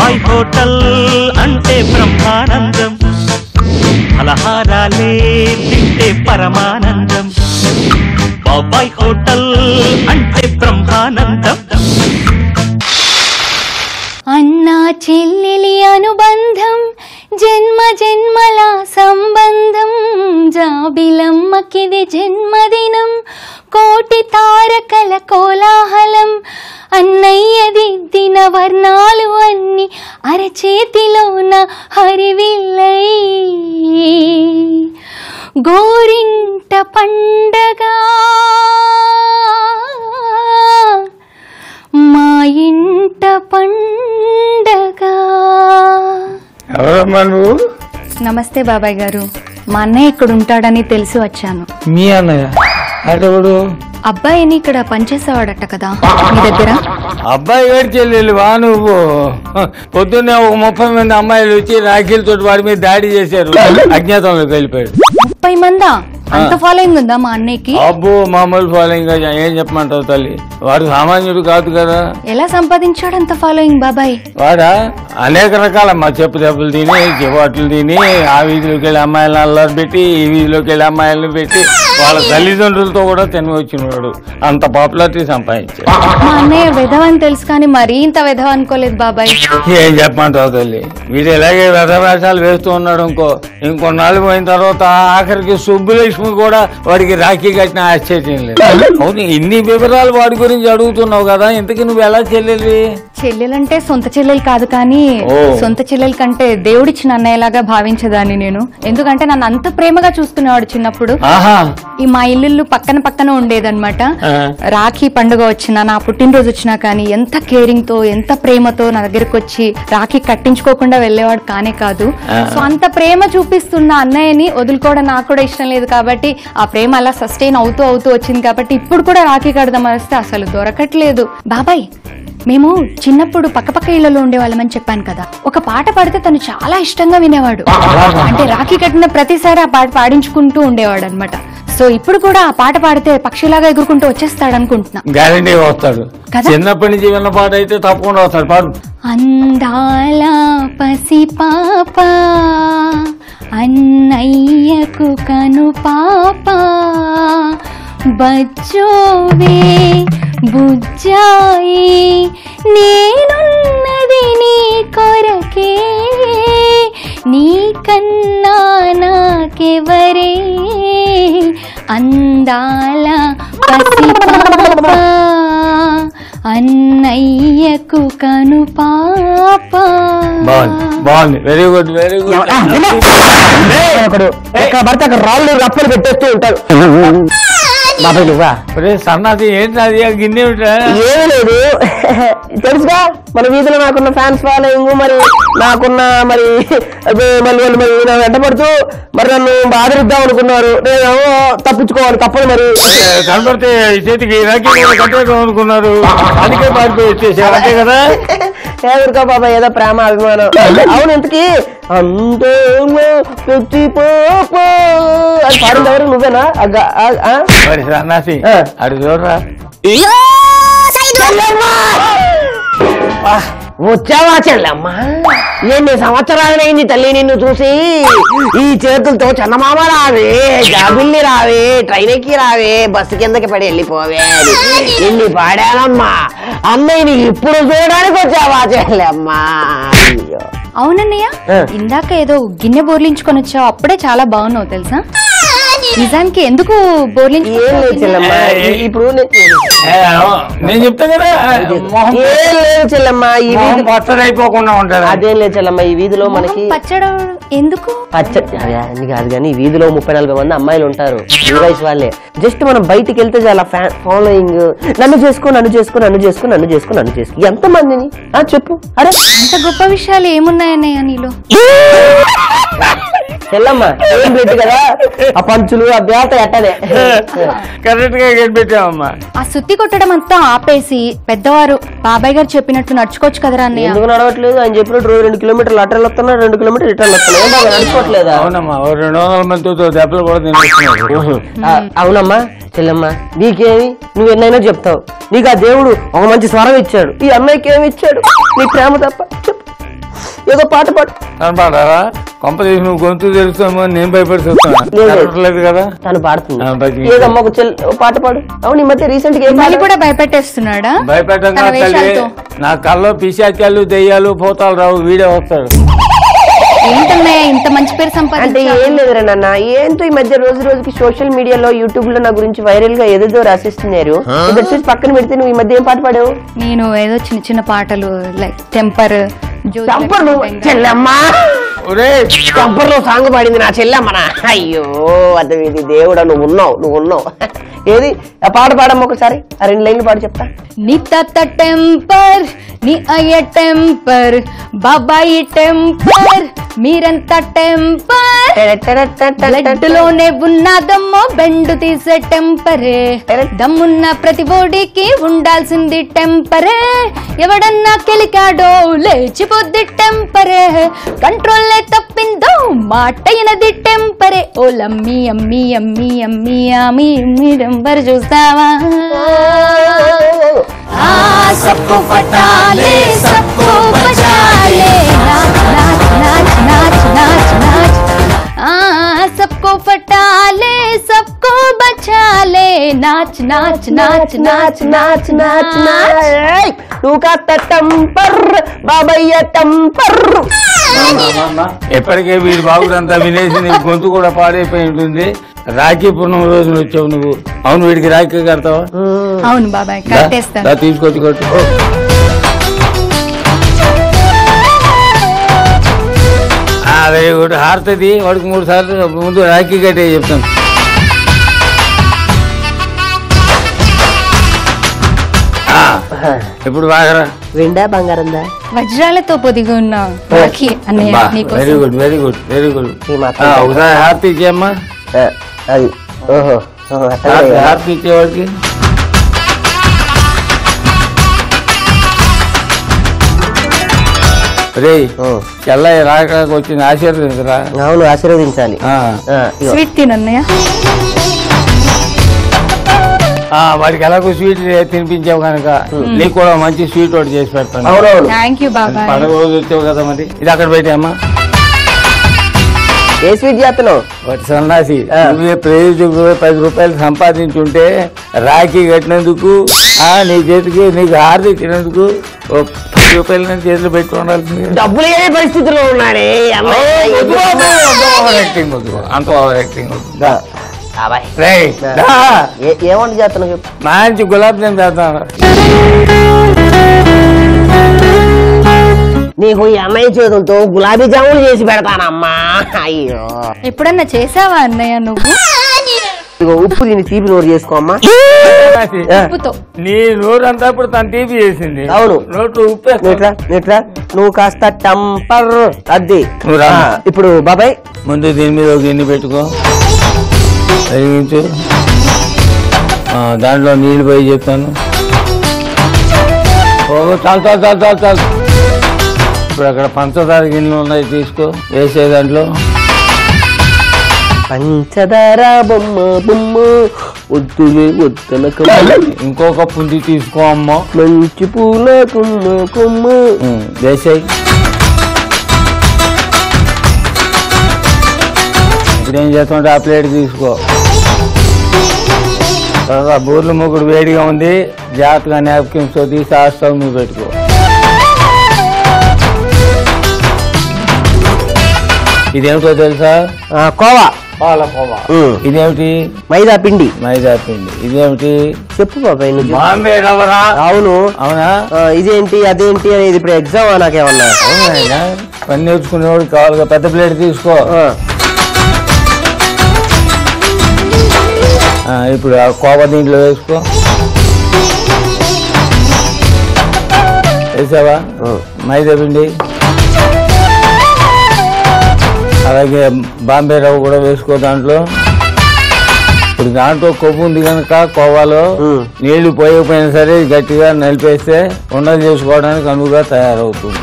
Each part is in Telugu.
బాబాయ్ హోటల్ అంటే బ్రహ్మానందం, ఫలహారాలే తింటే పరమానందం. బాబాయ్ హోటల్ అంటే బ్రహ్మానందం. అన్నా చెల్లెలి అనుబంధం, జన్మ జన్మల సంబంధం, జాబిలమ్మకిది జన్మదినం, కోటి తారకల కోలాహలం, అన్నయ్య దిద్దిన వర్ణాలు అన్ని అరచేతిలోన హరివిల్లై, గోరింట పండగ మా ఇంట పండగ. ఎవరమ్మా నువ్వు? నమస్తే బాబాయ్ గారు, మా అన్నయ్య ఇక్కడ ఉంటాడని తెలిసి వచ్చాను. మీ అన్నయ్య అటెవడు? అబ్బాయిని ఇక్కడ పనిచేసేవాడట కదా మీ దగ్గర. అబ్బాయి వేడి చెల్లెలు వా నువ్వు. పొద్దున్నే ఒక 30 మంది అమ్మాయిలు వచ్చి రాఖీలతో వాడి మీద దాడి చేశారు, అజ్ఞాతంలోకి వెళ్ళిపోయాడు. 30 మందా? అంత ఫాలోయింగ్ ఉందా మా అన్నయ్యకి? అబ్బో మామూలు ఫాలోయింగ్ ఏం చెప్పమంటావు తల్లి, వాడు సామాన్యుడు కాదు కదా. ఎలా సంపాదించాడు అంత ఫాలోయింగ్ బాబాయ్? వాడా అనేక రకాలమ్మా, చెప్పు దెబ్బలు తిని చివాట్లు తిని ఆ వీధిలోకి వెళ్ళి అమ్మాయిలను అల్లరి పెట్టి ఈ వీధిలోకి వెళ్ళి అమ్మాయిలను పెట్టి వాళ్ళ తల్లిదండ్రులతో కూడా తిని వచ్చినవాడు, అంత పాపులారిటీ సంపాదించాడు. మా అన్నయ్య విధవ అని తెలుసు కానీ మరీ ఇంత విధవ అనుకోలేదు బాబాయ్. ఏం చెప్పమంటావు తల్లి, వీడు ఇలాగే వేషాలు వేస్తూ ఉన్నాడు. ఇంకొన్నాళ్ళు పోయిన తర్వాత ఆఖరికి సుబ్బులక్ష్మి కూడా వాడికి రాఖీ కట్టిన ఆశ్చర్యం లేదు. అవును, ఇన్ని వివరాలు వాడి గురించి అడుగుతున్నావు కదా, ఇంతకీ నువ్వు ఎలా చెల్లెలి? చెల్లెలంటే సొంత చెల్లెలు కాదు కానీ సొంత చెల్లెల కంటే దేవుడిచ్చిన అన్నయ్యలాగా భావించేదాన్ని నేను. ఎందుకంటే నన్ను అంత ప్రేమగా చూసుకునేవాడు చిన్నప్పుడు. ఈ మా ఇల్లు పక్కన పక్కన ఉండేదన్నమాట. రాఖీ పండుగ వచ్చినా నా పుట్టినరోజు వచ్చినా కానీ ఎంత కేరింగ్ తో ఎంత ప్రేమతో నా దగ్గరకు వచ్చి రాఖీ కట్టించుకోకుండా వెళ్లేవాడు కానే కాదు. సో అంత ప్రేమ చూపిస్తున్న అన్నయ్యని వదులుకోవడం నాకు కూడా ఇష్టం లేదు కాబట్టి ఆ ప్రేమ అలా సస్టైన్ అవుతూ వచ్చింది కాబట్టి ఇప్పుడు కూడా రాఖీ కడదామని వస్తే అసలు దొరకట్లేదు. బాబాయ్, మేము చిన్నప్పుడు పక్కపక్క ఇళ్లలో ఉండేవాళ్ళమని చెప్పాను కదా, ఒక పాట పాడితే తను చాలా ఇష్టంగా వినేవాడు. అంటే రాఖీ కట్టిన ప్రతిసారి ఆ పాట పాడించుకుంటూ ఉండేవాడు అనమాట. సో ఇప్పుడు కూడా ఆ పాట పాడితే పక్షిలాగా ఎగురుకుంటూ వచ్చేస్తాడు అనుకుంటున్నా. గ్యారంటీ వస్తాడు, చిన్నప్పటి నుంచి విన్న పాట అయితే తప్పకుండా వస్తాడు. పాడు. అందాల పసి పాప అన్నయ్యకు కను పాప, బజ్జోవే బుజ్జాయి నేనున్నది నీ కొరకే, నీకన్నా నాకెవరే, అందాల పసి పాప అన్నయ్యకు కను పాప. బాగుంది, వెరీ గుడ్ వెరీ గుడ్. భర్త రాళ్ళు రప్పలు పెట్టేస్తూ ఉంటారు. బాబాయ్ నువ్వా? సన్నాసి ఏంటి అది గిన్నె? ఏమీ లేదు, తెలుసుగా మన వీధిలో నాకున్న ఫ్యాన్స్ ఫాలోయింగ్, మరి నాకున్న మరి వాళ్ళు మరి వెంటబడుతూ మరి నన్ను బాధరిద్దాం అనుకున్నారు. నేనేమో తప్పించుకోవాలి తప్పదు, మరి కనబడితే చేతికి కట్టేద్దాం అనుకున్నారు, అందుకే పారిపోయి వచ్చేసారు అంతే కదా. ఏదురుకో బాబాయ్, ఏదో ప్రేమ అభిమానం. అవును, ఇంతకీ అంతేమో పెట్టి పోపో అది పాడింది ఎవరు? నువ్వేనా? మరి సన్నాసి అడు చూడరా. వచ్చావా చెల్లమ్మా? ఎన్ని సంవత్సరాలైంది తల్లి నిన్ను చూసి. ఈ చేతులతో చందమామ రావే, జాబిల్లి రావే, ట్రైన్ ఎక్కి రావే, బస్సు కిందకి పడి వెళ్ళిపోవే ఎన్ని పాడానమ్మా. అన్నయ్యని ఇప్పుడు చూడడానికి వచ్చావా చెల్లమ్మా? అవునన్నయ్య, ఇందాక ఏదో గిన్నె బోర్లించుకొని వచ్చావు, అప్పుడే చాలా బాగున్నావు తెలుసా. నిజానికి ఎందుకు బోర్లించు? ఏం లేదు చెల్లమ్మా, ఇప్పుడు నేను చెప్తా కదా, ఏం లేదు చెల్లమ్మా, ఈ వీధి పచ్చడి అయిపోకుండా ఉంటారు. అదేం లేదు చెల్లమ్మా, ఈ వీధిలో మనకి పచ్చడి ఎందుకు? పచ్చడి అది కాదు కానీ ఈ వీధిలో 30-40 మంది అమ్మాయిలు ఉంటారు, ఈ వయసు వాళ్ళే. జస్ట్ మనం బయటికి వెళ్తే చాలా ఫాలోయింగ్, నన్ను చేసుకో నన్ను చేసుకో నన్ను చేసుకో నన్ను చేసుకో నన్ను చేసుకో. ఎంత మందిని చెప్పు. అరే అంత గొప్ప విషయాలు ఏమున్నాయన్నయ్య నీలో? చెల్లమ్మా ఏం పెట్టు కదా, ఆ పంచులు ఆ బ్యాట ఎట్టనే కరెక్ట్ గా పెట్టామమ్మా. ఆ సుత్తి కొట్టడం అంతా ఆపేసి పెద్దవారు బాబాయ్ గారు చెప్పినట్టు నడుచుకోవచ్చు కదరా అన్నయ్య. ఎందుకు నడవట్లేదు? ఆయన చెప్పినట్టు 2 కిలోమీటర్లు అటర్లు వస్తున్నా, 2 కిలోమీటర్లు రిటర్న్ వస్తున్నాయి, నడుచుకోవట్లేదా? అవునమ్మా, 200 మందితో దెబ్బలు కూడా తినేస్తున్నాడు. అవునమ్మా చెల్లమ్మా, నీకేమి నువ్వు ఎన్నైనా చెప్తావు. నీకు ఆ దేవుడు ఒక మంచి స్వరం ఇచ్చాడు, ఈ అమ్మాయికి ఏమి ఇచ్చాడు? నీ ప్రేమ తప్ప చెప్పు. ఏదో పాట పాడు. కనపడారా? కొంపదీసి నువ్వు గొంతు తెలుస్తామో నేను భయపడుతున్నాను కదా. తను పాడుతుంది ఏదమ్మా ఒక పాట పాడు. అవును ఈ మధ్య రీసెంట్ గా మళ్ళీ కూడా భయపెట్టేస్తున్నాడా? భయపెట్టగా నా కల్లో పిశాచాలు దెయ్యాలు పోతాలు రావు, వీడే వస్తాడు. ఏంటన్నాయా ఇంత మంచి పేరు అంటే సంపాదించావు? ఏం లేదురా నాన్న, ఏంటో ఈ మధ్య రోజు రోజుకి సోషల్ మీడియాలో యూట్యూబ్ లో నా గురించి వైరల్ గా ఏదేదో రాసిస్తున్నారు. ఇద్దరు చూసి పక్కన పెడితే నువ్వు ఈ మధ్య ఏం పాట పాడావు? నేను ఏదో చిన్న చిన్న పాటలు లైక్ టెంపర్ చెల్లమ్మా టెంపర్లో సాంగ్ పాడింది నా చెల్లమ్మనా. అయ్యో అది దేవుడా, నువ్వు ఉన్నావు. ఏది ఆ పాట పాడమ్మా ఒకసారి, ఆ 2 లైన్లు పాడు చెప్తా. నీ తాత టెంపర్, నీ అయ్య టెంపర్, బాబాయి టెంపర్, మీరంతా టెంపర్, బ్లడ్ లోనే ఉన్నదమ్మో బెండు తీసే టెంపరే, దమ్మున్న ప్రతి బోడికి ఉండాల్సింది టెంపరే, ఎవడన్నా కెలికాడో లేచిపోద్ది టెంపరే, కంట్రోల్లే తప్పిందో మాటైనది టెంపరే, ఓ లమ్మీ అమ్మీ అమ్మీ అమ్మీ అమ్మీ అమ్మీ టెంపర్ చూస్తావా? सबको पटा ले सबको बचा ले, नाच नाच नाच नाच नाच नाच, सबको पटा ले सबको बचा ले, नाच नाच नाच नाच नाच नाच नाच. నువ్వు కాస్త టెంపర్ బాబయ్య టెంపర్. ఎప్పటికే వీడి బాబుడంతా వినేసి నీ గొంతు కూడా పాడైపోయి ఉంటుంది. రాఖీ పూర్ణం రోజున వచ్చావు నువ్వు. అవును వీడికి రాఖీ కడతావా? అవును బాబాయ్ కట్టేస్తాను. తీసుకొచ్చి కొట్టు. Very good. హారతది వాడికి 3 సార్లు ముందు రాఖీ కట్టే చెప్తాను. ఇప్పుడు బాగా వెండా బంగారందా? వజ్రాలతో పొదిగి ఉన్న రాఖీ అన్నయ్య నీకోసం. Very good very good very good. ఒకసారి హారతి ఇచ్చేయమ్మా. అది ఓహో హారతి ఇచ్చేవాడికి. రే చెల్లయ్య రాక వచ్చిన ఆశీర్వదించరా. అవును ఆశీర్వదించాలి. స్వీట్ తినన్నయ్య. వాడికి ఎలాగో స్వీట్ తినిపించావు కనుక నీకు కూడా మంచి స్వీట్ ఒకటి చేసి పెడతాను. థ్యాంక్ యూ బాబాయ్. పండుగ రోజు వచ్చావు కదా మరి. ఇది అక్కడ పెట్టామా? ఏ స్వీట్ చేస్తున్నావు? వాటి సన్నాసి నువ్వే ప్రయోజకుడు 10 రూపాయలు సంపాదించుంటే రాఖీ కట్టినందుకు నీ చేతికి నీకు హారతి ఇచ్చినందుకు 10 రూపాయలు నేను చేతిలో పెట్టి ఉండాల్సింది. డబ్బులు ఏ పరిస్థితిలో ఉన్నాడే అంత ఓవర్ యాక్టింగ్. ఏమంటే చేస్తున్నావు చెప్పు. మంచి గులాబ్ జామ్ చేస్తాను. నీకు ఈ అన్నయ్య చేతులతో గులాబీ జాములు చేసి పెడతానమ్మా. అయ్యో ఎప్పుడన్నా చేసావా అన్నయ్య నువ్వు? ఉప్పు దీన్ని తీపి నోరు చేసుకోమ్మా. నీ నోరు అంతా ఇప్పుడు తన తీపి చేసింది. అవును నోట్లు ఉప్పు. నువ్వు కాస్త టెంపర్ అద్ది. ఇప్పుడు బాబాయ్ ముందు దీని మీద ఒక గిన్నె పెట్టుకో, వెలిగించు. దాంట్లో నీళ్లు పోయి చెప్తాను. చాలు చాలు చాలు చాలు చాలు. ఇప్పుడు అక్కడ పంచదార గిన్నెలు ఉన్నాయి, తీసుకో, వేసే దాంట్లో. పంచదార బొమ్మ బొమ్మ వద్దులే వద్దనక. ఇంకొక పుండి తీసుకో అమ్మ. మంచి పూల కొమ్మ కొమ్మ వేసాయి. ఇప్పుడేం చేస్తుంటే ఆ ప్లేట్ తీసుకో. తర్వాత బూర్లు ముగ్గురు వేడిగా ఉంది, జాగ్రత్తగా నాప్కిన్స్ తో తీసి ఆ స్టవ్ మీద పెట్టుకో. ఇదేమిటో తెలుసా? కోవా. పాలకోవా. ఇదేమిటి? మైదా పిండి. మైదా పిండి. ఇదేమిటి? చెప్పు బాబాయ్. బాంబే రవ్వరా? అవును. అవునా? ఇదేంటి అదేంటి అనేది ఇప్పుడు ఎగ్జామ్ నాకేమన్నా? అవునా? పని నేర్చుకునేవాడు కావాలిగా. పెద్ద ప్లేట్ తీసుకో. ఇప్పుడు ఆ కోవా దీంట్లో వేసుకో. వేసావా? మైదా పిండి అలాగే బాంబే రవ్వ కూడా వేసుకో దాంట్లో. ఇప్పుడు దాంట్లో కొవ్వు ఉంది కనుక కోవాలో నీళ్లు పోయకపోయినా సరే గట్టిగా నలిపేస్తే ఉండలు చేసుకోవడానికి అనువుగా తయారవుతుంది.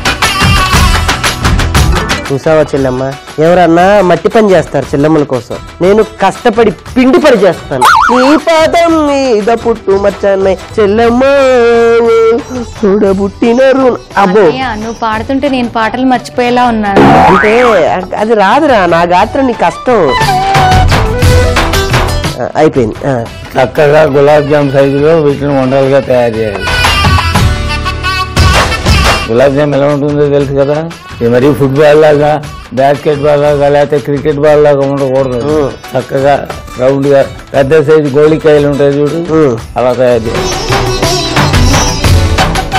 చూసావా చెల్లెమ్మ, ఎవరన్నా మట్టి పని చేస్తారు చెల్లెమ్మల కోసం, నేను కష్టపడి పిండి పని చేస్తాను. నీ పాదం మీద పుట్టు మచ్చన్నయ్య చెల్లెమ్మ చూడబుట్టినరు. అబ్బో నువ్వు పాడుతుంటే నేను పాటలు మర్చిపోయేలా ఉన్నాను. అంటే అది రాదురా, నా గాత్రం నీ కష్టం. అయిపోయింది. చక్కగా గులాబ్ జామ్ సైజులో వీటిని ఉండలుగా తయారు చేయాలి. గులాబ్ జామ్ ఎలా ఉంటుందో తెలుసు కదా, ఇది మరీ ఫుట్బాల్ లాగా, బాస్కెట్ బాల్ లాగా, లేకపోతే క్రికెట్ బాల్ లాగా ఉండకూడదు. చక్కగా రౌండ్ గా పెద్ద సైజు గోళికాయలు ఉంటాయి చూడు, అలా తయారు చేయాలి.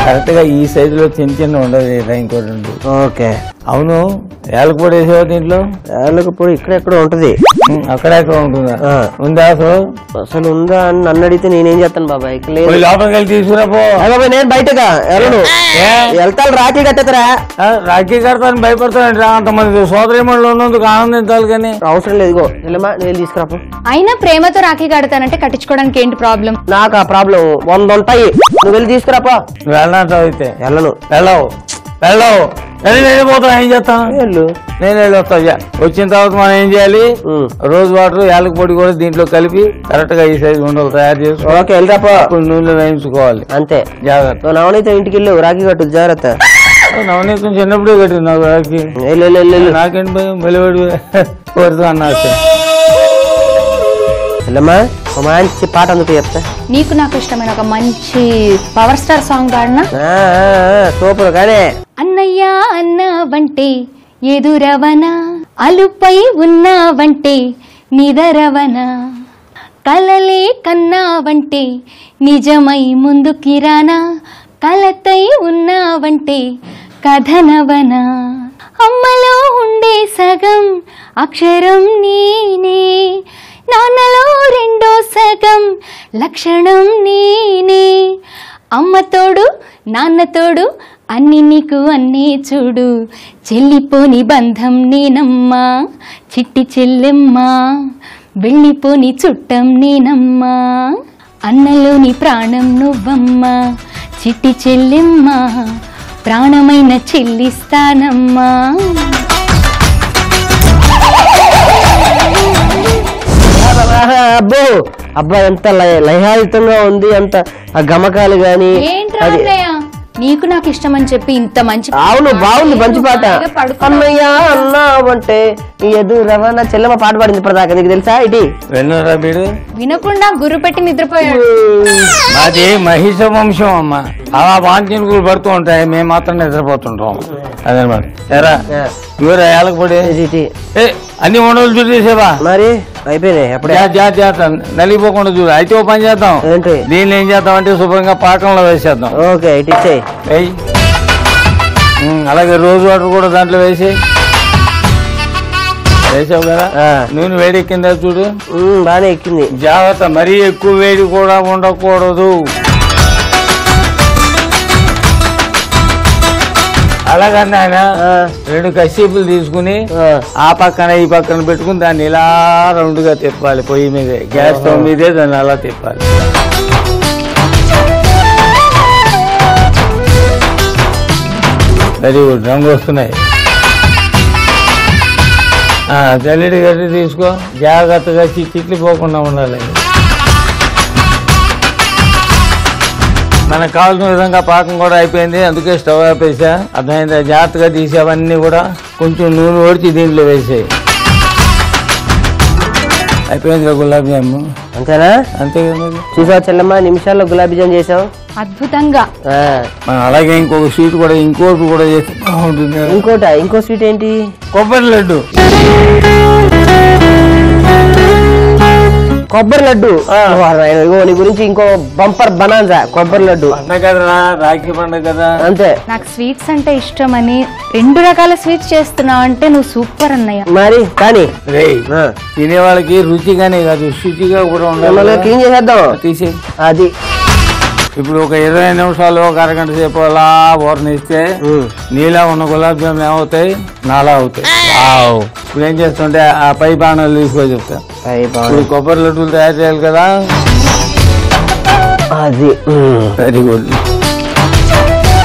కరెక్ట్ గా ఈ సైజులో చిన్న చిన్న ఉండదు ఇంకోటి. ఓకే. అవును, ఏలకపొడి వేసేవా దీంట్లో? ఏలకపొడి ఇక్కడెక్కడ ఉంటది. అక్కడెక్కడ ఉంటుందా? ఉందా అసలు ఉందా అని నన్ను అడిగితే నేనేం చేస్తాను బాబాయ్. లోపలికి వెళ్ళి తీసుకురాపో. నేను బయటగా వెళ్ళను, వెళ్తాను. రాఖీ కట్టేతరా? రాఖీ కడతాను భయపడతాను. అంతమంది సోదరిమణులు ఉన్నందుకు ఆనందించాలి కానీ అవసరం లేదు. ఇగో నేను తీసుకురాపో. అయినా ప్రేమతో రాఖీ కడతానంటే కట్టించుకోవడానికి ఏంటి ప్రాబ్లం? నాకు ఆ ప్రాబ్లం 100 ఉంటాయి. నువ్వు వెళ్ళి తీసుకురాపో. వెళ్ళనంటావు అయితే? వెళ్ళను. వెళ్ళవు వెళ్ళిపోతాం. ఏం చేస్తాను? నేను వెళ్ళి వస్తా. వచ్చిన తర్వాత మనం ఏం చేయాలి, రోజు వాటర్ యాలక పొడి కూడా దీంట్లో కలిపి కరెక్ట్ గా ఈ సైజు ఉండలు తయారు చేసి ఓకే వెళ్ళిరాపో. నూనెలో వేయించుకోవాలి. అంతే. జాగ్రత్త. నవనీత ఇంటికి వెళ్ళి రాఖీ కట్టు. జాగ్రత్త. నవనీతం చిన్నప్పుడే కట్టింది నాకు రాఖీ. నాకేంటి భయం, వెలువడి కోరుతూ అన్నా. మంచి పాట అందుకు చెప్తా. నీకు నాకు ఇష్టమైన ఒక మంచి పవర్ స్టార్ సాంగ్ పాడినా? సూపర్. కానీ అన్నయ్య అన్నావంటే ఎదురవనా, అలుపై ఉన్నావంటే నిదరవనా, కలలే కన్నావంటే నిజమై ముందుకిరానా, కలతై ఉన్నావంటే కథనవనా, అమ్మలో ఉండే సగం అక్షరం నేనే, నాన్నలో రెండో సగం లక్షణం నేనే, అమ్మతోడు నాన్నతోడు అన్ని నీకు అన్నీ చూడు, చెల్లిపోని బంధం నేనమ్మా చిట్టి చెల్లెమ్మా, వెళ్ళిపోని చుట్టం నేనమ్మా, అన్నలోని ప్రాణం నువ్వమ్మా చిట్టి చెల్లెమ్మా, ప్రాణమైన చెల్లిస్తానమ్మా. అబ్బో అబ్బా ఎంత లయహాయుతంగా ఉంది, అంత ఆ గమకాలు గాని. నీకు నాకు ఇష్టం అని చెప్పి ఇంత మంచి. అవును బాగుంది, మంచి పాట. అన్నయ్య అన్నావంటే ఎదురవన చెల్లెమ్మ పాట పాడింది ఇప్పటిదాకా. నీకు తెలుసా? ఇటీ వినకుండా గురు పెట్టి నిద్రపోయాడు. అది మహిష వంశం అమ్మ. అలా వాంఛనకులు పడుతూ ఉంటాయి, మేము మాత్రం నిద్రపోతుంటాం. అదనమాట. ఎరా ఇవరా ఏలకపొడి అన్ని ఉండలు చూసేవా? మరి అయిపోయినాయి అప్పుడే. జాగ్రత్త నలిగిపోకుండా చూడు. అయితే ఓ పని చేద్దాం, దీన్ని ఏం చేద్దాం అంటే శుభ్రంగా పాకంలో వేసేద్దాం. ఓకే ఇటు అలాగే రోజు వాటర్ కూడా దాంట్లో వేసావు కదా. నూనె వేడి ఎక్కిందా చూడు? బాగానే ఎక్కింది. జాగ్రత్త, మరీ ఎక్కువ వేడి కూడా ఉండకూడదు. అలాగన్నా ఆయన 2 కస్తీపులు తీసుకుని ఆ పక్కన ఈ పక్కన పెట్టుకుని దాన్ని ఇలా రౌండ్ గా తిప్పాలి. పొయ్యి మీదే, గ్యాస్ స్టవ్ మీదే దాన్ని అలా తిప్పాలి. Very good. రంగు వస్తున్నాయి. జల్లెడి గడ్డి తీసుకో, జాగ్రత్తగా చిట్లు పోకుండా ఉండాలి. మనకు కావాల్సిన విధంగా పాకం కూడా అయిపోయింది, అందుకే స్టవ్ ఆపేసా. అర్థమైందా? జాగ్రత్తగా తీసేవన్నీ కూడా కొంచెం నూనె ఓడిచి దీంట్లో వేసాయి. అయిపోయింది గులాబీ జాము. అంతేనా? అంతే కదా. చూసావా చెల్లమ్మ, నిమిషాల్లో గులాబీ జామ్ చేసావు అద్భుతంగా. అలాగే ఇంకొక స్వీట్ కూడా, ఇంకోటి కూడా చేస్తే బాగుంటుంది. ఇంకో స్వీట్ ఏంటి? కొబ్బరి లడ్డు. కొబ్బరి లడ్డు. నీ గురించి ఇంకో బంపర్ బనాన్సా కొబ్బరి లడ్డు. పండగ కదా, రాఖీ పండుగ కదా. అంతే. నాకు స్వీట్స్ అంటే ఇష్టం అని 2 రకాల స్వీట్స్ చేస్తున్నావు అంటే నువ్వు సూపర్ అన్నయ్య. మరి కానీ తినే వాళ్ళకి రుచిగానే కాదు, శుచిగా కూడా ఉండాలి. క్లీన్ చేసేద్దాం. తీసే అది ఇప్పుడు ఒక 20 నిమిషాలు, ఒక అరగంట సేపు అలా ఓరనిస్తే నీలా ఉన్న గులాబ్ జాములు ఏమవుతాయి? నాలా అవుతాయి. ఇప్పుడు ఏం చేస్తుంటే ఆ పై బాణాలు తీసుకో చెప్తా. ఇప్పుడు కొబ్బరి లడ్డూలు తయారు చేయాలి కదా. అది వెరీ గుడ్.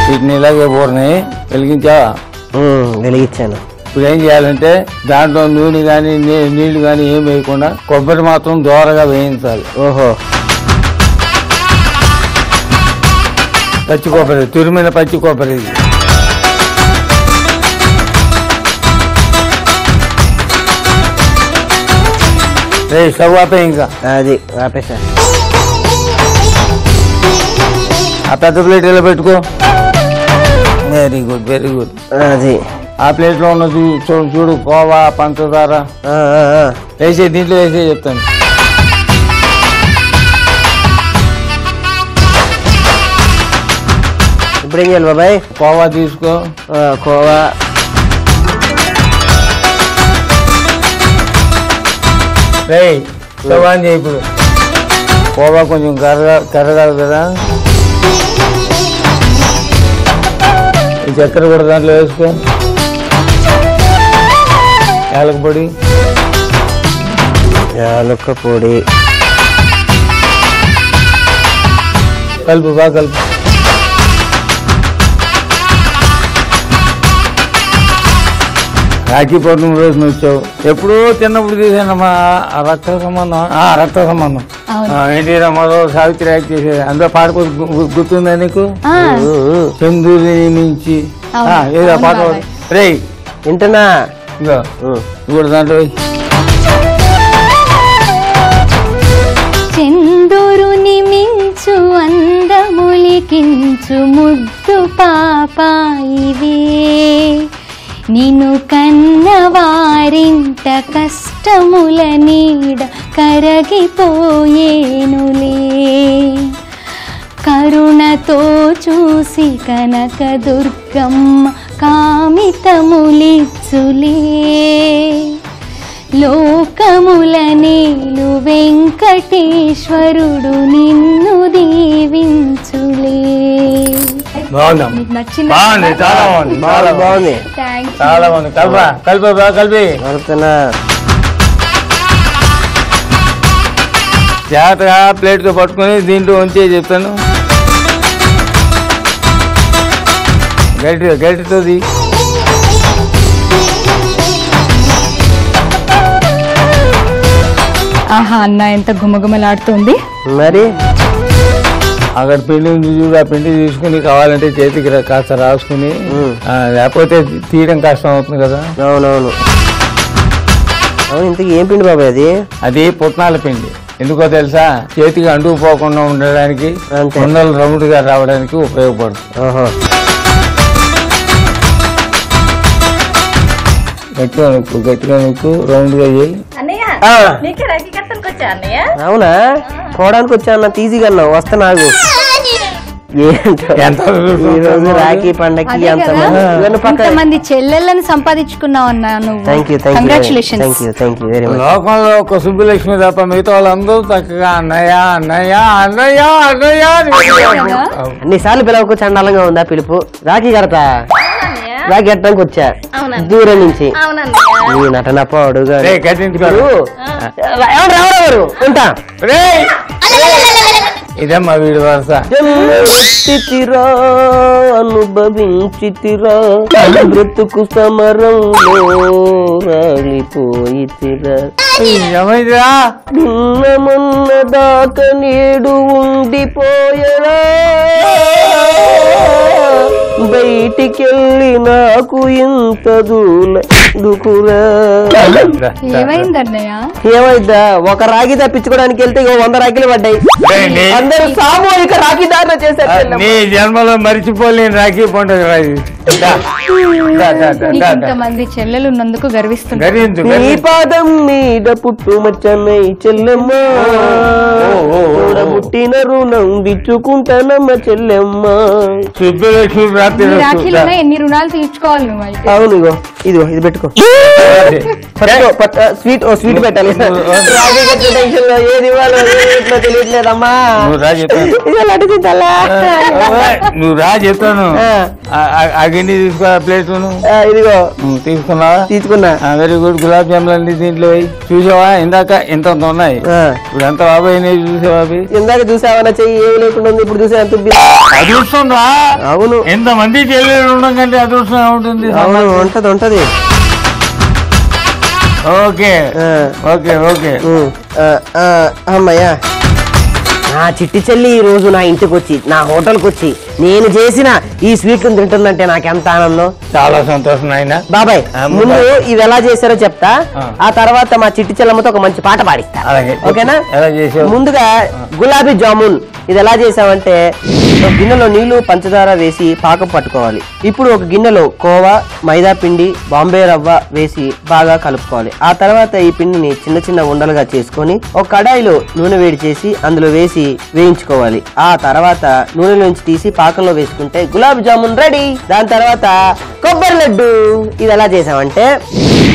వీటిని ఇలాగే ఊరిని వెలిగించావా? వెలిగించాను. ఇప్పుడు ఏం చేయాలంటే దాంట్లో నూనె కానీ నీళ్లు కానీ ఏం వేయకుండా కొబ్బరి మాత్రం దోరగా వేయించాలి. ఓహో, పచ్చి కొబ్బరి, తురిమిన పచ్చి కొబ్బరి ఇది. స్టవ్ ఆపే, ఇంకా అది ఆపేసా. ఆ పెద్ద ప్లేట్ ఇలా పెట్టుకో. Very good, very good. అది ఆ ప్లేట్ లో ఉన్నది చూడు, కోవా, పంచదార వేసే, దీంట్లో వేసే చెప్తాను. ఇప్పుడు ఏం చేయాలి బాబాయ్? కోవా తీసుకో. కోవా, స్టవ్ ఆన్ చేయి. ఇప్పుడు కోవా కొంచెం కరగాలి కదా. ఈ చక్కెర కూడా దాంట్లో వేసుకో. యాలక పొడి, యాలక్క పొడి కలుపు, బాగా కలుపు. రాఖీ పౌర్ణమి రోజున వచ్చావు. ఎప్పుడూ చిన్నప్పుడు తీసానమ్మా రక్త సంబంధం. రక్త సంబంధం ఏంటి రామారావు, సావిత్రి యాక్ట్ చేసేది. అందులో పాట గుర్తుందా నీకు? చంద్రుని మించి ఏదో పాట. రే వింటున్నా. ఇగో ఇప్పుడు దాంట్లో చంద్రుని మించు అందములికించు ముద్దు పాపాయివే, నిన్ను కన్నవారింట కష్టముల నీడ కరగిపోయేనులే, కరుణతో చూసి కనక దుర్గమ్మ కామితములిచ్చులే, లోకముల నేలు వెంకటేశ్వరుడు నిన్ను దీవించులే. బాగుంది, నచ్చిన బాగుంది, చాలా బాగుంది, చాలా బాగుంది, చాలా బాగుంది. కల్పా కలిపి కలుపుతున్నా. జాగ్రత్తగా ప్లేట్ తో పట్టుకుని దీంట్లో ఉంచే చెప్తాను. గరిటతో ది. ఆహా, అన్న ఎంత గుమగుమలాడుతుంది. మరి అక్కడ పిండి ఉంది చూడు, ఆ పిండి తీసుకుని కావాలంటే చేతికి కాస్త రాసుకుని, లేకపోతే తీయడం కష్టం అవుతుంది కదా. అవునవును. అవును, ఇంతకీ ఏం పిండి బాబాయ్ అది? అది పుట్నాల పిండి. ఎందుకో తెలుసా? చేతికి అంటుకుపోకుండా ఉండడానికి, ఉండలు రౌండ్ గా రావడానికి ఉపయోగపడుతుంది. ఓహో, గట్టిగా నొక్కు, రౌండ్ గా చేయి. అవునా? పోవడానికి వచ్చా అన్న, ఈజీగా అన్నా. వస్తా నాకు. ఈరోజు రాఖీ పండగకి మంది చెల్లెళ్ళని సంపాదించుకున్నావు అన్నా నువ్వు. కంగ్రాచులేషన్స్. Very much. లోకంలో ఒక సుబ్బులక్ష్మి తప్ప మిగతా వాళ్ళందరూ చక్కగా అన్నయ్య అన్నయ్య అన్నయ్య అన్నయ్య. అన్నిసార్లు పిలవకు, చండాలంగా ఉందా పిలుపు? రాఖీ కడతా, రాఖీ కట్టడానికి వచ్చా దూరం నుంచి. ఈ నటన పాడు ఉంటా. ఇదమ్మా వీడి వరుస. జన్మతిరా అనుభవించితిరా, బ్రతుకు సమరంలో రాలిపోయితిరా, ఏమైందిరా? నిన్న మొన్న దాకా నేడు ఉండిపోయరా, బయటికెళ్ళి నాకు ఇంత దూకురా. ఏమైందన్నయ్య? ఏమైందా? ఒక రాఖీ తప్పించుకోవడానికి వెళ్తే 100 రాఖీలు పడ్డాయి. అందరూ సామూహిక రాఖీ దారిలో చేశారు. నీ జన్మలో మరిచిపోలేని రాఖీ పండుగ ఇంతమంది చెల్లెలు ఉన్నందుకు గర్విస్తున్నారు. నీ పాదం మీద పుట్టుమచ్చన్నై చెల్లెమ్మ, పుట్టిన రుణం విచ్చుకుంటానమ్మ చెల్లెమ్మ. రాఖీలోనే ఎన్ని రుణాలు తీర్చుకోవాలి నువ్వు అయితే. అవును, ఇదిగో ఇది పెట్టుకో. స్వీట్ పెట్టాలి. రాఖీ కట్టే టెన్షన్ లో ఏది ఇవ్వాలో తెలియట్లేదమ్మా. నువ్వు రా చెప్తాను. ఆ గిన్నె తీసుకో, ప్లేట్ ఇదిగో తీసుకున్నావా? తీసుకున్నా. Very good. గులాబ్ జాములు అన్ని దీంట్లో చూసావా? ఇందాక ఇంత ఉన్నాయి, ఇప్పుడు ఎంత బాబాయ్ చూసావా? ఇందాక చూసావా? చెయ్యి ఏమి లేకుండా ఉంది, ఇప్పుడు చూసా ఎంత అదృష్టం రా. అవును, ఎంతమంది చెల్లెలు ఉండడం కంటే అదృష్టం ఏముంటుంది? ఉంటది. Okay okay okay. అమ్మయ్యా, నా చిట్టి చెల్లి ఈ రోజు నా ఇంటికి వచ్చి నా హోటల్కి వచ్చి నేను చేసిన ఈ స్వీట్ తింటుందంటే నాకెంత ఆనందం. చాలా సంతోషం నాయన. బాబాయ్ ముందు ఇవి ఎలా చేశారో చెప్తా, ఆ తర్వాత మా చిట్టి చెల్లమ్మతో ఒక మంచి పాట పాడిస్తా. ఓకేనా? ముందుగా గులాబీ జామున్ ఇది ఎలా చేసామంటే, ఒక గిన్నెలో నీళ్లు పంచదార వేసి పాకం పట్టుకోవాలి. ఇప్పుడు ఒక గిన్నెలో కోవా, మైదా పిండి, బాంబే రవ్వ వేసి బాగా కలుపుకోవాలి. ఆ తర్వాత ఈ పిండిని చిన్న చిన్న ఉండలుగా చేసుకొని ఒక కడాయిలో నూనె వేడి చేసి అందులో వేసి వేయించుకోవాలి. ఆ తర్వాత నూనెలోంచి తీసి పాకంలో వేసుకుంటే గులాబ్ జామున్ రెడీ. దాని తర్వాత కొబ్బరి లడ్డు ఇది ఎలా చేసామంటే,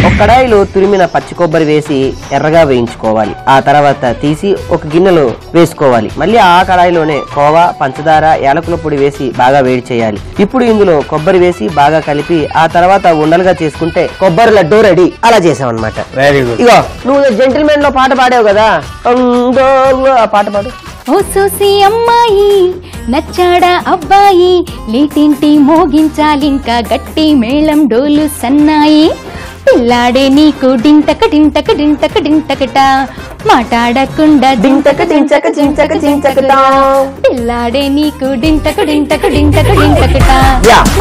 ఒక కడాయిలో తురిమిన పచ్చి కొబ్బరి వేసి ఎర్రగా వేయించుకోవాలి. ఆ తర్వాత తీసి ఒక గిన్నెలో వేసుకోవాలి. మళ్ళీ ఆ కడాయిలోనే కోవా, పంచదార, యాలకుల పొడి వేసి బాగా వేడి చేయాలి. ఇప్పుడు ఇందులో కొబ్బరి వేసి బాగా కలిపి ఆ తర్వాత ఉండలుగా చేసుకుంటే కొబ్బరి లడ్డు రెడీ. అలా చేసామన్నమాట. Very good. ఇగో నువ్వు జెంటిల్మెన్ లో పాట పాడావు కదా, ఆ పాట పాడు. ఓ సోసి అమ్మాయి నచ్చాడా అబ్బాయి, లేటింటి మోగించాలింకా గట్టి మేళం డోలు సన్నాయి, పిల్లాడే నీకు డింటక డింటక డింటక డింటకట, మాట్లాడకుండా డింటక డించక చించక చించకట, పిల్లాడే నీకు డింటక డింటక డింటక డింటకట,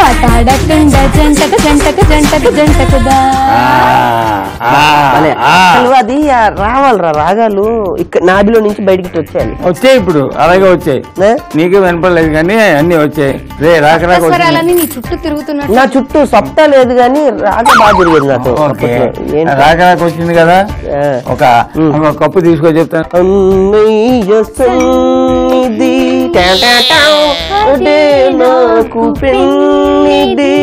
మాట్లాడకుండా జంటక జంటక జంటక జంటకదా. అసలు అది రావాలరా రాగాలు ఇక్కడ నాభిలో నుంచి బయటికి వచ్చేయాలి. వచ్చాయి ఇప్పుడు అలాగే వచ్చాయి. నీకే వినపడలేదు కానీ అన్ని వచ్చాయి. రే రాక రాక స్వరాలన్నీ నీ చుట్టూ తిరుగుతున్నట్టు. నా చుట్టూ సప్తా లేదు కానీ రాగ బాగా తిరిగేది నాతో. రాక రాక వచ్చింది కదా, ఒక కప్పు తీసుకో చెప్తాను. నాకు పెన్నిది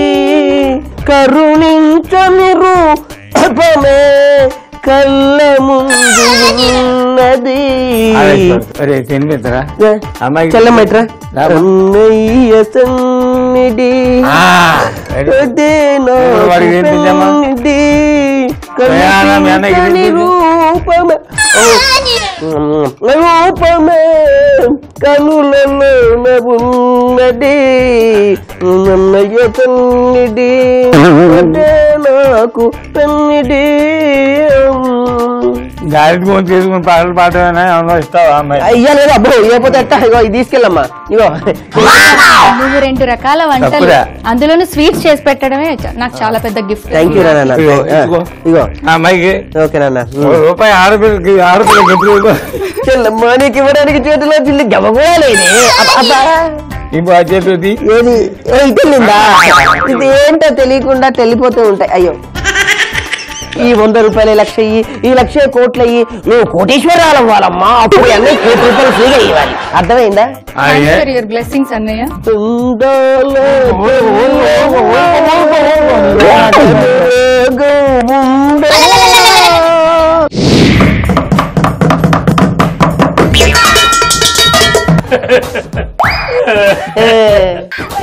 కరుణించని రూపమే కళ్ళ ముందు ఉన్నది. అరే తినిపిద్దరా అమ్మాయి చెల్లమ్మైట్రా. అన్నయ్య సన్నిధి రూపమే రూపమే కనులలో ఉన్నది. అన్నయ్య సన్నిధి నాకు సన్నిధి. గాలి ఫోన్ చేసుకుని పాటలు పాడమని ఇస్తావా అమ్మాయి? అయ్యలేదు అబ్బో, ఇవ్వకపోతే ఎట్టా. ఇగో ఇది తీసుకెళ్ళమ్మా. ఇగో నువ్వు 2 రకాల వంటలు అందులోనూ స్వీట్స్ చేసి పెట్టడమే నాకు చాలా పెద్ద గిఫ్ట్. థ్యాంక్ యూ నాన్న. ఇగో అమ్మాయికి ఓకే నాన్న. రూపాయి ఆడపిల్లకి చెల్లమ్మా నీకు ఇవ్వడానికి చేతిలో పిల్లి గవ కూడా లేదే. చెప్పేది ఏది ఇటెళ్ళిందా? ఇది ఏంటో తెలియకుండా వెళ్ళిపోతూ ఉంటాయి. అయ్యో ఈ 100 రూపాయలు లక్ష అయ్యి, ఈ 1,00,000 కోట్లు అయ్యి నువ్వు కోటీశ్వరాలు అవ్వాలమ్మా. అప్పుడు అన్నీ ₹1,00,000 ఫ్రీగా ఇవ్వాలి. అర్థమైందా? యువర్ బ్లెస్సింగ్స్ అన్నయ్య.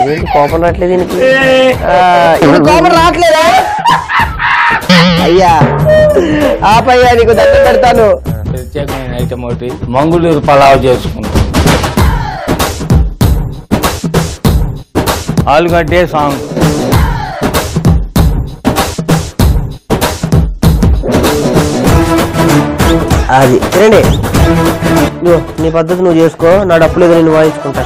ఏంటి కోపం రావట్లేదు దీనికి? కోపం రావట్లేదా? అయ్యా ఆపయ్యా, నీకు దండం పెడతాను. ప్రత్యేకమైన ఐటమ్ ఒకటి మంగుళూరు పలావ్ చేసుకుంటాం. ఆలుగడ్డే సాంగ్. అది తినండి. నీ పద్ధతి నువ్వు చేసుకో, నా డబ్బులు నేను వాయించుకుంటా.